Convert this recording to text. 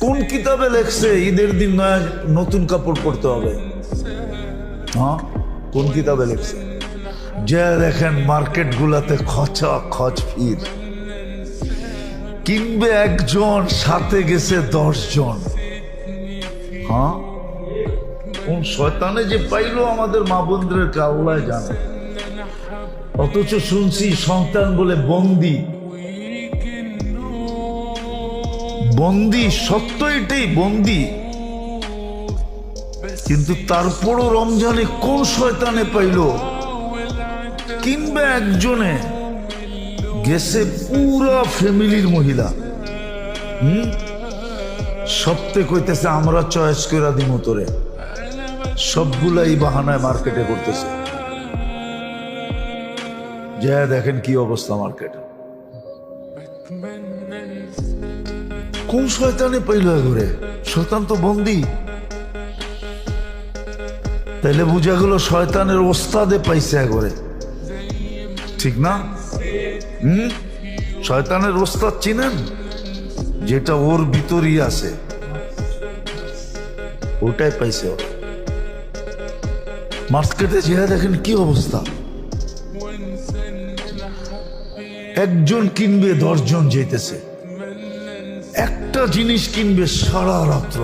কোন কিতাবে লেখছে ঈদের দিন নয়া নতুন কাপড় পরতে হবে? হ্যাঁ, কোন কিতাবে লেখছে? যে দেখেন মার্কেট গুলাতে খচা খচ ভিড়, কিনবে একজন, সাথে গেছে 10 জন। হ্যাঁ, কোন শয়তানে যে পাইলো আমাদের মা বোনদেরকে আল্লাহ জানে। অথচ শুনছি সন্তান বলে বন্দি। বন্দি, সত্য এটাই, বন্দি। কিন্তু তারপরও রমজানে কোন শয়তানে পাইল, কিংবা একজনে গেছে পুরা ফ্যামিলির মহিলা। সপ্তাহে কইতেছে আমরা চয়েস করে দিব তোরে, সবগুলাই বাহানায় মার্কেটে করতেছে। যা দেখেন কি অবস্থা মার্কেটে। কোন শয়তানে পাইল ঘরে? শয়তান তো বন্দি। তাইলে বুঝা গেল শয়তানের ওস্তাদে পাইছে ঘরে, ঠিক না? শয়তানের ওস্তাদ চিনেন? যেটা ওর ভিতরই আছে, ওটাই পাইছে ওর। মার্কেটে যে দেখেন কি অবস্থা। একজন কিনবে 10 জন যেতেছে, একটা জিনিস কিনবে সারা রাত্র।